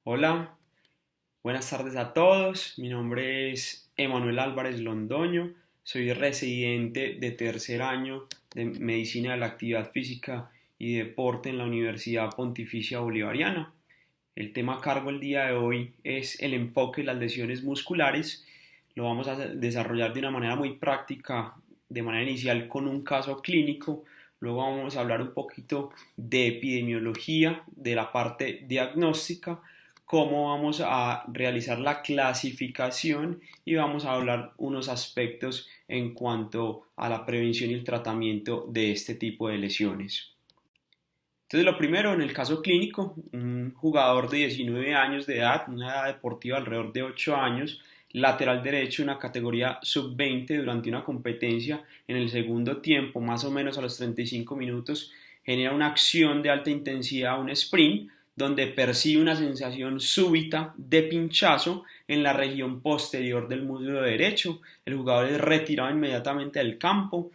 Hola, buenas tardes a todos. Mi nombre es Emanuel Álvarez Londoño. Soy residente de tercer año de Medicina de la Actividad Física y Deporte en la Universidad Pontificia Bolivariana. El tema a cargo el día de hoy es el enfoque de las lesiones musculares. Lo vamos a desarrollar de una manera muy práctica, de manera inicial con un caso clínico. Luego vamos a hablar un poquito de epidemiología, de la parte diagnóstica, cómo vamos a realizar la clasificación y vamos a hablar unos aspectos en cuanto a la prevención y el tratamiento de este tipo de lesiones. Entonces, lo primero, en el caso clínico, un jugador de 19 años de edad, una edad deportiva alrededor de 8 años, lateral derecho, una categoría sub-20 durante una competencia en el segundo tiempo, más o menos a los 35 minutos, genera una acción de alta intensidad, un sprint, donde percibe una sensación súbita de pinchazo en la región posterior del muslo derecho. El jugador es retirado inmediatamente del campo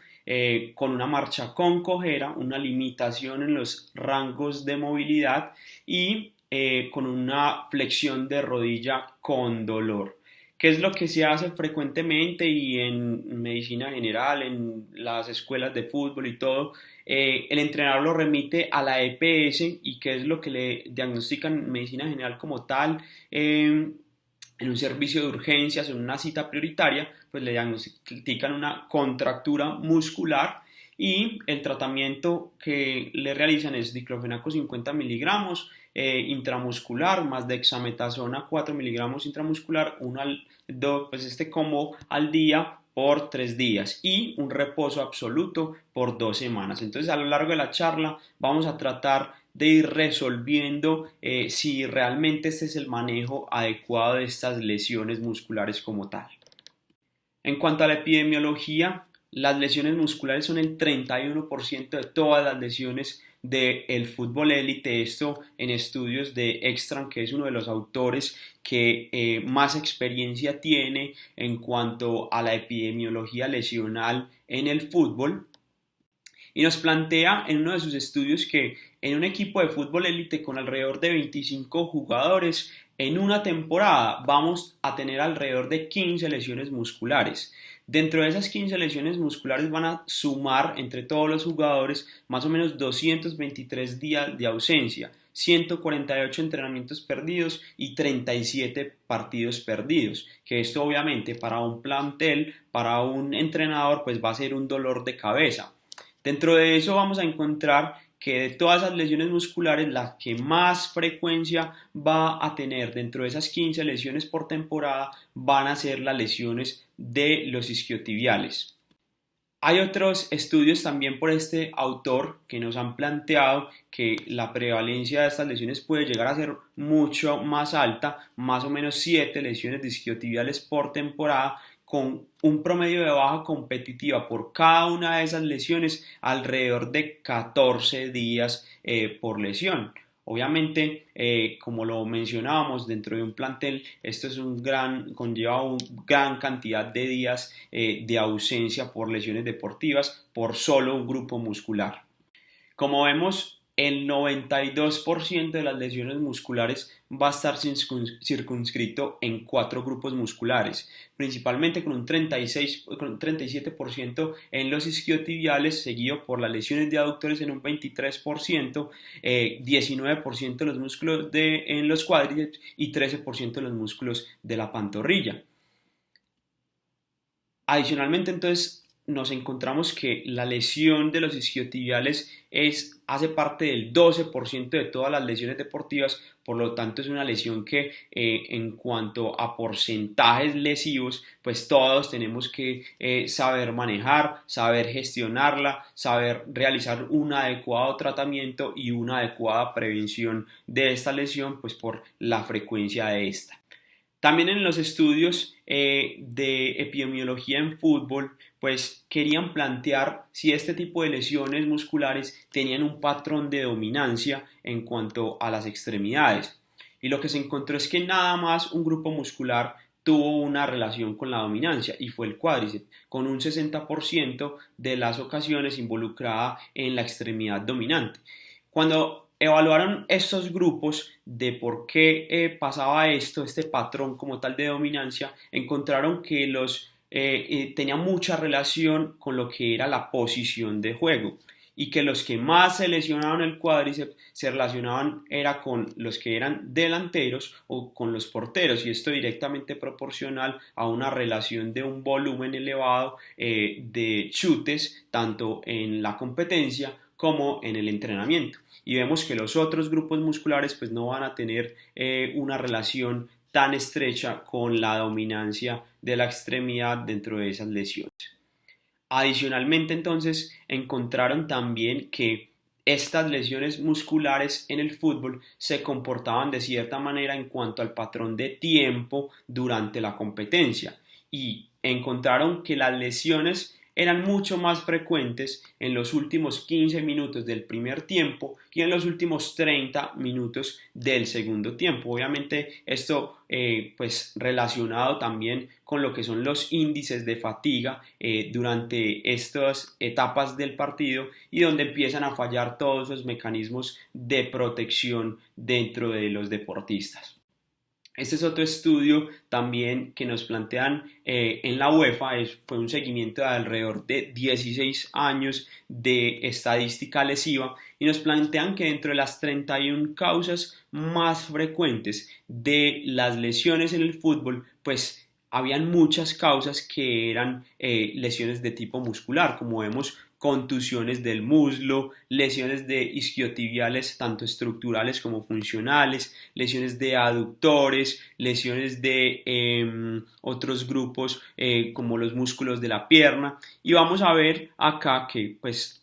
con una marcha con cojera, una limitación en los rangos de movilidad y con una flexión de rodilla con dolor. ¿Qué es lo que se hace frecuentemente y en medicina general, en las escuelas de fútbol y todo? El entrenador lo remite a la EPS y qué es lo que le diagnostican en medicina general como tal. En un servicio de urgencias, en una cita prioritaria, pues le diagnostican una contractura muscular y el tratamiento que le realizan es diclofenaco 50 miligramos intramuscular más dexametasona 4 miligramos intramuscular, pues este combo al día por 3 días y un reposo absoluto por 2 semanas. Entonces a lo largo de la charla vamos a tratar de ir resolviendo si realmente este es el manejo adecuado de estas lesiones musculares como tal. En cuanto a la epidemiología, las lesiones musculares son el 31% de todas las lesiones del fútbol élite, esto en estudios de Ekstrand, que es uno de los autores que más experiencia tiene en cuanto a la epidemiología lesional en el fútbol, y nos plantea en uno de sus estudios que en un equipo de fútbol élite con alrededor de 25 jugadores en una temporada vamos a tener alrededor de 15 lesiones musculares. Dentro de esas 15 lesiones musculares van a sumar entre todos los jugadores más o menos 223 días de ausencia, 148 entrenamientos perdidos y 37 partidos perdidos, que esto obviamente para un plantel, para un entrenador, pues va a ser un dolor de cabeza. Dentro de eso vamos a encontrar que de todas las lesiones musculares, la que más frecuencia va a tener dentro de esas 15 lesiones por temporada van a ser las lesiones de los isquiotibiales. Hay otros estudios también por este autor que nos han planteado que la prevalencia de estas lesiones puede llegar a ser mucho más alta, más o menos 7 lesiones de isquiotibiales por temporada, con un promedio de baja competitiva por cada una de esas lesiones alrededor de 14 días por lesión. Obviamente, como lo mencionábamos, dentro de un plantel, esto es conlleva una gran cantidad de días de ausencia por lesiones deportivas por solo un grupo muscular. Como vemos, el 92% de las lesiones musculares va a estar circunscrito en 4 grupos musculares, principalmente con un 37% en los isquiotibiales, seguido por las lesiones de aductores en un 23%, 19% los músculos en los cuádriceps y 13% los músculos de la pantorrilla. Adicionalmente, entonces, nos encontramos que la lesión de los isquiotibiales hace parte del 12% de todas las lesiones deportivas, por lo tanto es una lesión que en cuanto a porcentajes lesivos, pues todos tenemos que saber manejar, saber gestionarla, saber realizar un adecuado tratamiento y una adecuada prevención de esta lesión, pues por la frecuencia de esta. También en los estudios de epidemiología en fútbol, pues querían plantear si este tipo de lesiones musculares tenían un patrón de dominancia en cuanto a las extremidades. Y lo que se encontró es que nada más un grupo muscular tuvo una relación con la dominancia y fue el cuádriceps, con un 60% de las ocasiones involucrada en la extremidad dominante. Cuando evaluaron estos grupos de por qué pasaba esto, este patrón como tal de dominancia, encontraron que tenía mucha relación con lo que era la posición de juego y que los que más se lesionaban el cuádriceps se relacionaban era con los que eran delanteros o con los porteros, y esto directamente proporcional a una relación de un volumen elevado de chutes tanto en la competencia como en el entrenamiento. Y vemos que los otros grupos musculares pues no van a tener una relación tan estrecha con la dominancia de la extremidad dentro de esas lesiones. Adicionalmente, entonces, encontraron también que estas lesiones musculares en el fútbol se comportaban de cierta manera en cuanto al patrón de tiempo durante la competencia, y encontraron que las lesiones eran mucho más frecuentes en los últimos 15 minutos del primer tiempo y en los últimos 30 minutos del segundo tiempo. Obviamente esto pues relacionado también con lo que son los índices de fatiga durante estas etapas del partido, y donde empiezan a fallar todos los mecanismos de protección dentro de los deportistas. Este es otro estudio también que nos plantean en la UEFA. Fue un seguimiento de alrededor de 16 años de estadística lesiva, y nos plantean que dentro de las 31 causas más frecuentes de las lesiones en el fútbol, pues habían muchas causas que eran lesiones de tipo muscular, como vemos: contusiones del muslo, lesiones de isquiotibiales tanto estructurales como funcionales, lesiones de aductores, lesiones de otros grupos como los músculos de la pierna. Y vamos a ver acá que pues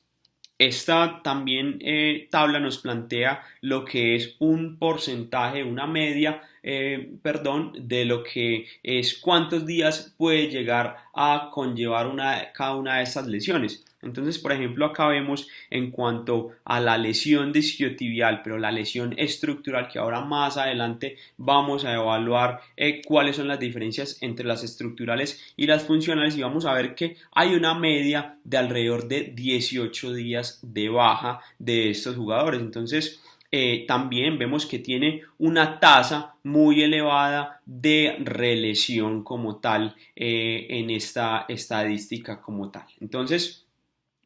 esta también tabla nos plantea lo que es un porcentaje, una media, de lo que es cuántos días puede llegar a conllevar cada una de estas lesiones. Entonces, por ejemplo, acá vemos en cuanto a la lesión de isquiotibial, pero la lesión estructural, que ahora más adelante vamos a evaluar cuáles son las diferencias entre las estructurales y las funcionales, y vamos a ver que hay una media de alrededor de 18 días de baja de estos jugadores. Entonces, también vemos que tiene una tasa muy elevada de relesión como tal en esta estadística como tal. Entonces,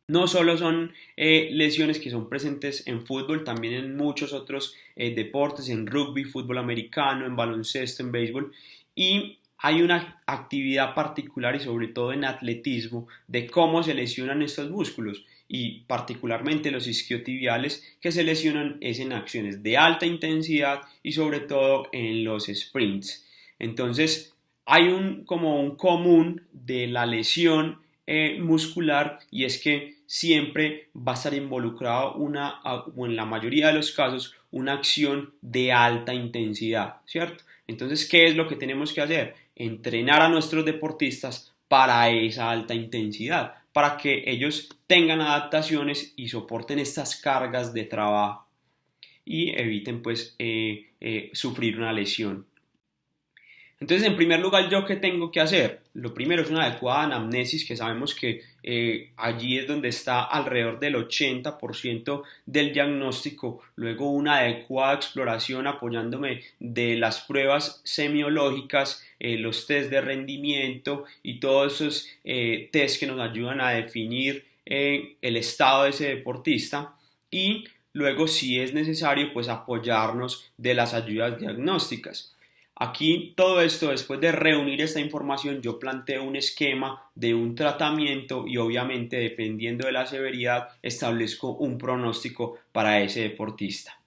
no solo son lesiones que son presentes en fútbol, también en muchos otros deportes, en rugby, fútbol americano, en baloncesto, en béisbol, y hay una actividad particular y sobre todo en atletismo de cómo se lesionan estos músculos, y particularmente los isquiotibiales, que se lesionan es en acciones de alta intensidad y sobre todo en los sprints. Entonces hay como un común de la lesión muscular, y es que siempre va a estar involucrado o en la mayoría de los casos, una acción de alta intensidad, ¿cierto? Entonces, ¿qué es lo que tenemos que hacer? Entrenar a nuestros deportistas para esa alta intensidad, para que ellos tengan adaptaciones y soporten estas cargas de trabajo y eviten pues sufrir una lesión. Entonces, en primer lugar, ¿yo qué tengo que hacer? Lo primero es una adecuada anamnesis, que sabemos que allí es donde está alrededor del 80% del diagnóstico. Luego, una adecuada exploración apoyándome de las pruebas semiológicas, los test de rendimiento y todos esos test que nos ayudan a definir el estado de ese deportista. Y luego, si es necesario, pues apoyarnos de las ayudas diagnósticas. Aquí todo esto, después de reunir esta información, yo planteo un esquema de un tratamiento y obviamente dependiendo de la severidad establezco un pronóstico para ese deportista.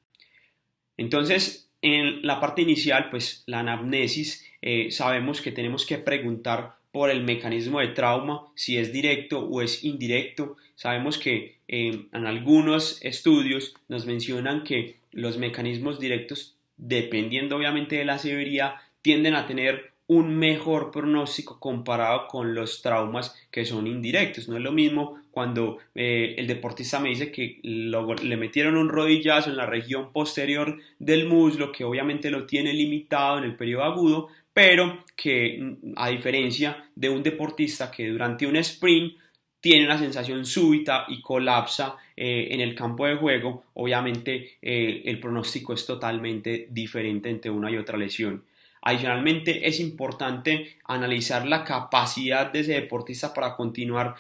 Entonces, en la parte inicial, pues la anamnesis, sabemos que tenemos que preguntar por el mecanismo de trauma, si es directo o es indirecto. Sabemos que en algunos estudios nos mencionan que los mecanismos directos, dependiendo obviamente de la severidad, tienden a tener un mejor pronóstico comparado con los traumas que son indirectos. No es lo mismo cuando el deportista me dice que le metieron un rodillazo en la región posterior del muslo, que obviamente lo tiene limitado en el periodo agudo, pero que a diferencia de un deportista que durante un sprint tiene una sensación súbita y colapsa en el campo de juego, obviamente el pronóstico es totalmente diferente entre una y otra lesión. Adicionalmente, es importante analizar la capacidad de ese deportista para continuar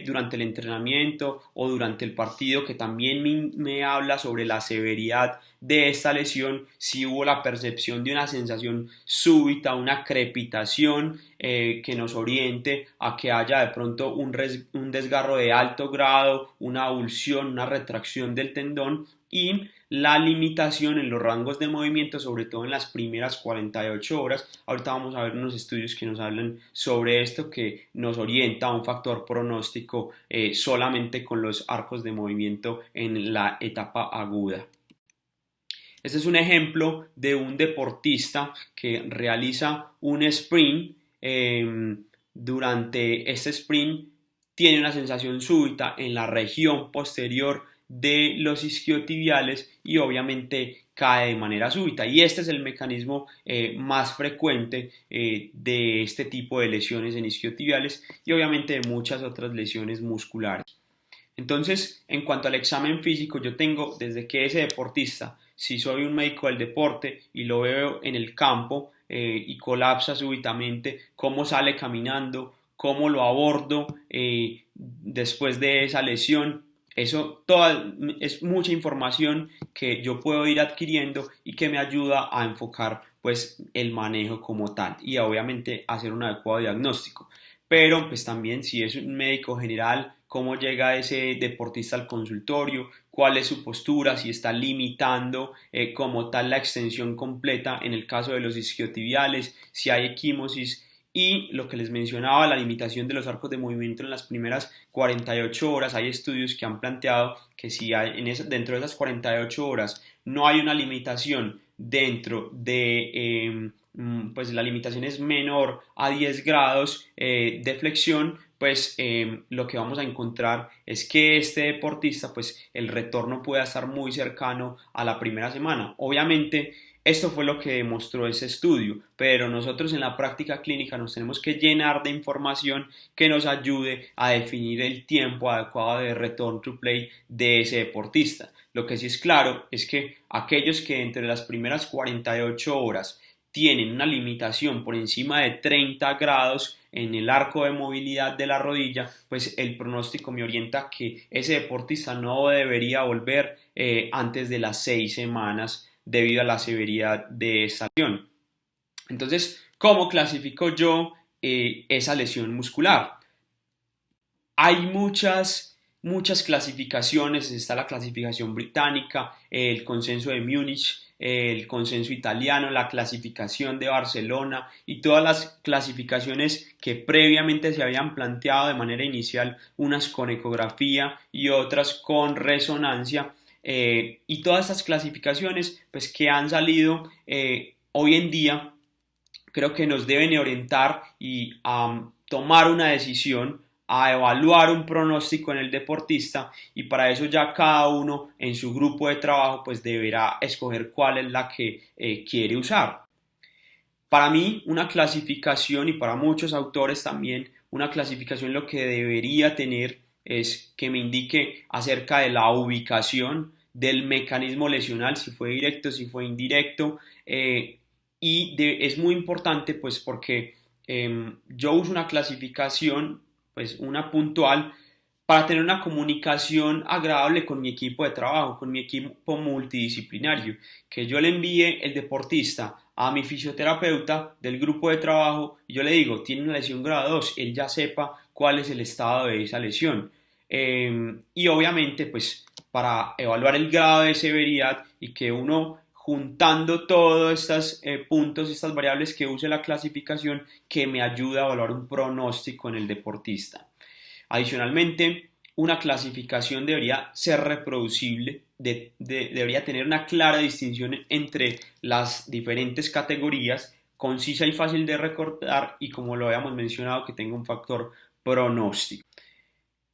durante el entrenamiento o durante el partido, que también me habla sobre la severidad de esta lesión, si hubo la percepción de una sensación súbita, una crepitación que nos oriente a que haya de pronto un desgarro de alto grado, una abulsión, una retracción del tendón, y la limitación en los rangos de movimiento, sobre todo en las primeras 48 horas. Ahorita vamos a ver unos estudios que nos hablan sobre esto, que nos orienta a un factor pronóstico solamente con los arcos de movimiento en la etapa aguda. Este es un ejemplo de un deportista que realiza un sprint. Durante este sprint tiene una sensación súbita en la región posterior de los isquiotibiales y obviamente cae de manera súbita, y este es el mecanismo más frecuente de este tipo de lesiones en isquiotibiales y obviamente de muchas otras lesiones musculares. Entonces, en cuanto al examen físico, yo tengo desde que ese deportista, si soy un médico del deporte y lo veo en el campo y colapsa súbitamente, cómo sale caminando, cómo lo abordo después de esa lesión. Eso es mucha información que yo puedo ir adquiriendo y que me ayuda a enfocar pues el manejo como tal y obviamente hacer un adecuado diagnóstico. Pero pues también si es un médico general, cómo llega ese deportista al consultorio, cuál es su postura, si está limitando como tal la extensión completa en el caso de los isquiotibiales, si hay equimosis, y lo que les mencionaba, la limitación de los arcos de movimiento en las primeras 48 horas. Hay estudios que han planteado que si hay dentro de esas 48 horas no hay una limitación dentro de pues la limitación es menor a 10 grados de flexión, pues lo que vamos a encontrar es que este deportista, pues el retorno pueda estar muy cercano a la primera semana. Obviamente, esto fue lo que demostró ese estudio, pero nosotros en la práctica clínica nos tenemos que llenar de información que nos ayude a definir el tiempo adecuado de return to play de ese deportista. Lo que sí es claro es que aquellos que entre las primeras 48 horas tienen una limitación por encima de 30 grados en el arco de movilidad de la rodilla, pues el pronóstico me orienta que ese deportista no debería volver antes de las 6 semanas debido a la severidad de esa lesión. Entonces, ¿cómo clasifico yo esa lesión muscular? Hay muchas clasificaciones. Está la clasificación británica, el consenso de Múnich, el consenso italiano, la clasificación de Barcelona y todas las clasificaciones que previamente se habían planteado de manera inicial, unas con ecografía y otras con resonancia, y todas estas clasificaciones pues que han salido hoy en día creo que nos deben orientar y tomar una decisión, a evaluar un pronóstico en el deportista, y para eso ya cada uno en su grupo de trabajo pues deberá escoger cuál es la que quiere usar. Para mí una clasificación, y para muchos autores también, una clasificación lo que debería tener es que me indique acerca de la ubicación del mecanismo lesional, si fue directo, si fue indirecto, es muy importante pues porque yo uso una clasificación, pues una puntual, para tener una comunicación agradable con mi equipo de trabajo, con mi equipo multidisciplinario, que yo le envíe el deportista a mi fisioterapeuta del grupo de trabajo y yo le digo, tiene una lesión grado 2, él ya sepa cuál es el estado de esa lesión. Y obviamente pues para evaluar el grado de severidad y que uno juntando todos estos puntos, estas variables que use la clasificación, que me ayuda a evaluar un pronóstico en el deportista. Adicionalmente, una clasificación debería ser reproducible, debería tener una clara distinción entre las diferentes categorías, concisa y fácil de recordar, y como lo habíamos mencionado, que tenga un factor pronóstico.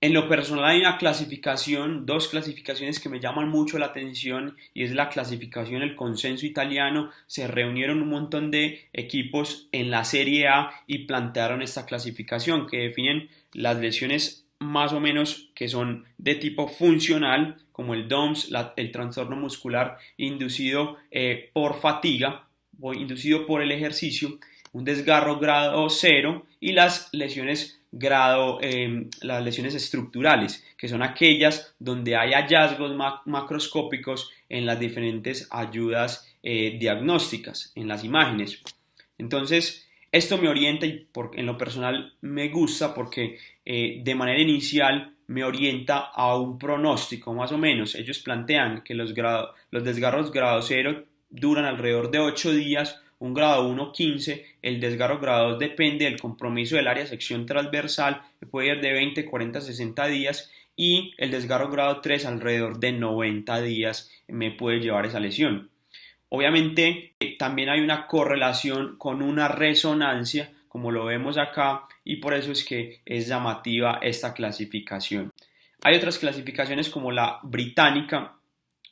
En lo personal hay una clasificación, dos clasificaciones que me llaman mucho la atención, y es la clasificación, el consenso italiano. Se reunieron un montón de equipos en la Serie A y plantearon esta clasificación que definen las lesiones más o menos que son de tipo funcional, como el DOMS, el trastorno muscular inducido por fatiga o inducido por el ejercicio, un desgarro grado 0 y las lesiones las lesiones estructurales, que son aquellas donde hay hallazgos macroscópicos en las diferentes ayudas diagnósticas, en las imágenes. Entonces, esto me orienta y en lo personal me gusta porque de manera inicial me orienta a un pronóstico más o menos. Ellos plantean que los desgarros grado 0 duran alrededor de 8 días, un grado 1 15, el desgarro grado 2 depende del compromiso del área sección transversal, que puede ir de 20, 40, 60 días, y el desgarro grado 3 alrededor de 90 días me puede llevar esa lesión. Obviamente también hay una correlación con una resonancia, como lo vemos acá, y por eso es que es llamativa esta clasificación. Hay otras clasificaciones como la británica.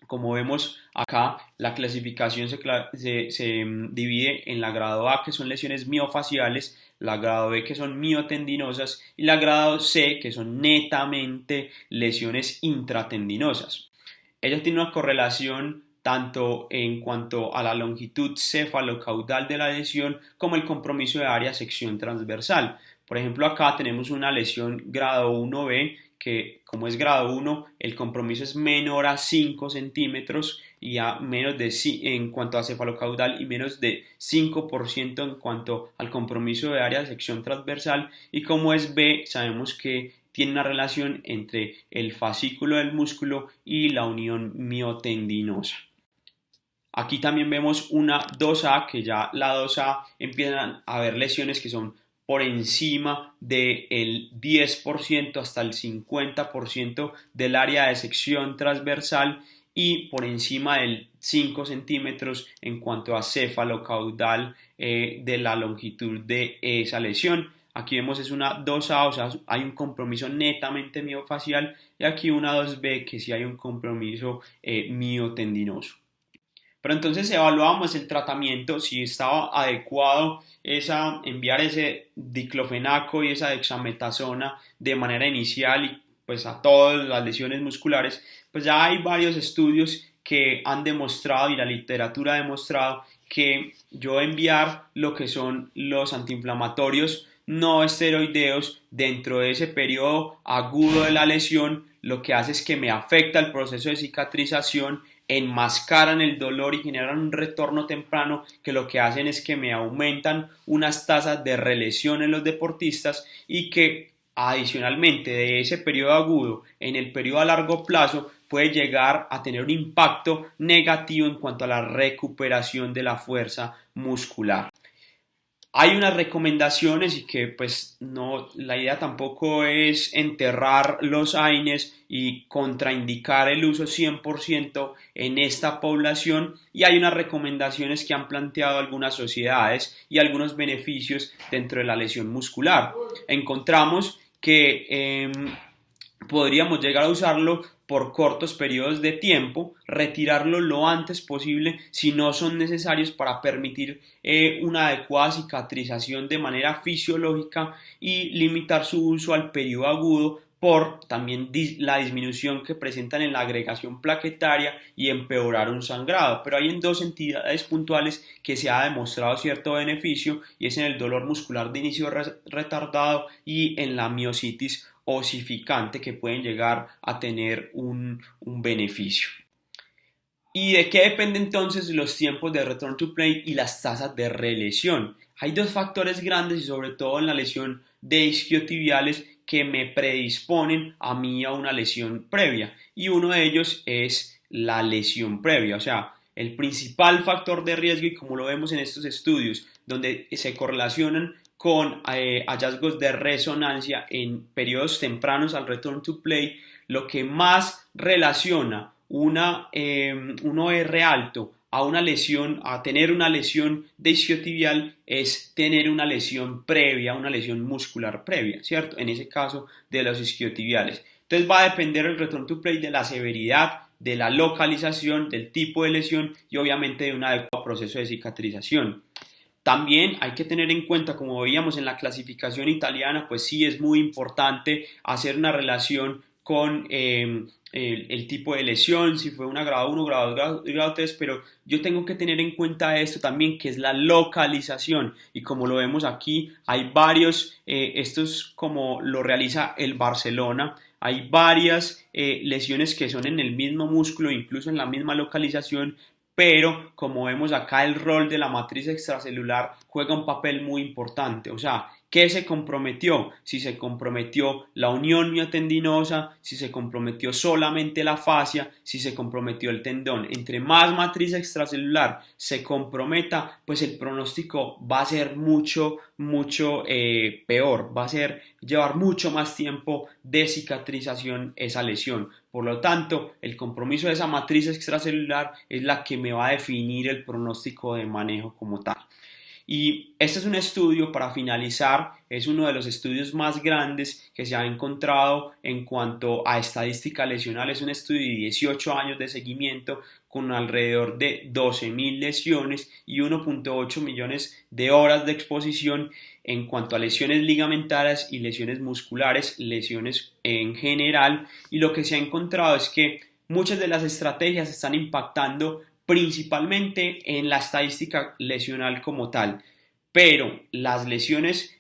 Como vemos acá, la clasificación se divide en la grado A, que son lesiones miofaciales, la grado B, que son miotendinosas, y la grado C, que son netamente lesiones intratendinosas. Ella tiene una correlación tanto en cuanto a la longitud cefalocaudal de la lesión como el compromiso de área sección transversal. Por ejemplo, acá tenemos una lesión grado 1B que, como es grado 1, el compromiso es menor a 5 centímetros y a menos de, en cuanto a cefalocaudal, y menos de 5% en cuanto al compromiso de área de sección transversal. Y como es B, sabemos que tiene una relación entre el fascículo del músculo y la unión miotendinosa. Aquí también vemos una 2A, que ya la 2A empiezan a haber lesiones que son por encima del 10% hasta el 50% del área de sección transversal y por encima del 5 centímetros en cuanto a cefalocaudal de la longitud de esa lesión. Aquí vemos es una 2A, o sea, hay un compromiso netamente miofacial, y aquí una 2B que sí hay un compromiso miotendinoso. Pero entonces evaluamos el tratamiento, si estaba adecuado enviar ese diclofenaco y esa dexametasona de manera inicial y pues a todas las lesiones musculares. Pues ya hay varios estudios que han demostrado y la literatura ha demostrado que yo enviar lo que son los antiinflamatorios no esteroideos dentro de ese periodo agudo de la lesión, lo que hace es que me afecta el proceso de cicatrización, enmascaran el dolor y generan un retorno temprano, que lo que hacen es que me aumentan unas tasas de relesión en los deportistas, y que adicionalmente de ese periodo agudo en el periodo a largo plazo puede llegar a tener un impacto negativo en cuanto a la recuperación de la fuerza muscular. Hay unas recomendaciones, y que pues no, la idea tampoco es enterrar los AINES y contraindicar el uso 100% en esta población, y hay unas recomendaciones que han planteado algunas sociedades y algunos beneficios dentro de la lesión muscular. Encontramos que podríamos llegar a usarlo por cortos periodos de tiempo, retirarlo lo antes posible si no son necesarios para permitir una adecuada cicatrización de manera fisiológica, y limitar su uso al periodo agudo por también la disminución que presentan en la agregación plaquetaria y empeorar un sangrado. Pero hay en dos entidades puntuales que se ha demostrado cierto beneficio, y es en el dolor muscular de inicio retardado y en la miositis osificante, que pueden llegar a tener un beneficio. ¿Y de qué dependen entonces los tiempos de return to play y las tasas de relesión? Hay dos factores grandes, y sobre todo en la lesión de isquiotibiales, que me predisponen a mí a una lesión previa, y uno de ellos es la lesión previa, o sea, el principal factor de riesgo, y como lo vemos en estos estudios donde se correlacionan con hallazgos de resonancia en periodos tempranos al return to play, lo que más relaciona un OR alto a una lesión, a tener una lesión de isquiotibial, es tener una lesión previa, una lesión muscular previa, ¿cierto? En ese caso de los isquiotibiales. Entonces va a depender el return to play de la severidad, de la localización, del tipo de lesión y obviamente de un adecuado proceso de cicatrización. También hay que tener en cuenta, como veíamos en la clasificación italiana, pues sí es muy importante hacer una relación con el tipo de lesión, si fue una grado 1, grado 2, grado 3, pero yo tengo que tener en cuenta esto también, que es la localización. Y como lo vemos aquí, hay varios, esto es como lo realiza el Barcelona, hay varias lesiones que son en el mismo músculo, incluso en la misma localización, pero como vemos acá el rol de la matriz extracelular juega un papel muy importante, o sea, ¿qué se comprometió? Si se comprometió la unión miotendinosa, si se comprometió solamente la fascia, si se comprometió el tendón. Entre más matriz extracelular se comprometa, pues el pronóstico va a ser mucho peor, va a ser llevar mucho más tiempo de cicatrización esa lesión. Por lo tanto, el compromiso de esa matriz extracelular es la que me va a definir el pronóstico de manejo como tal. Y este es un estudio, para finalizar, es uno de los estudios más grandes que se ha encontrado en cuanto a estadística lesional. Es un estudio de 18 años de seguimiento con alrededor de 12.000 lesiones y 1.8 millones de horas de exposición en cuanto a lesiones ligamentarias y lesiones musculares, lesiones en general. Y lo que se ha encontrado es que muchas de las estrategias están impactando principalmente en la estadística lesional como tal, pero las lesiones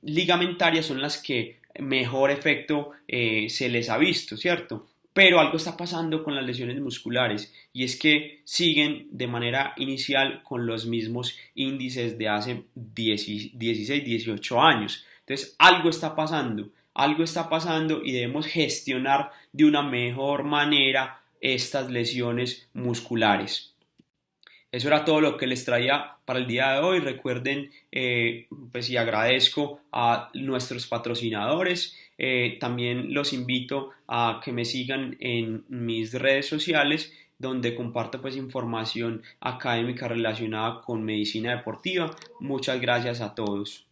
ligamentarias son las que mejor efecto se les ha visto, ¿cierto? Pero algo está pasando con las lesiones musculares y es que siguen de manera inicial con los mismos índices de hace 16, 18 años. Entonces, algo está pasando y debemos gestionar de una mejor manera estas lesiones musculares. Eso era todo lo que les traía para el día de hoy. Recuerden, pues y agradezco a nuestros patrocinadores. También los invito a que me sigan en mis redes sociales, donde comparto pues información académica relacionada con medicina deportiva. Muchas gracias a todos.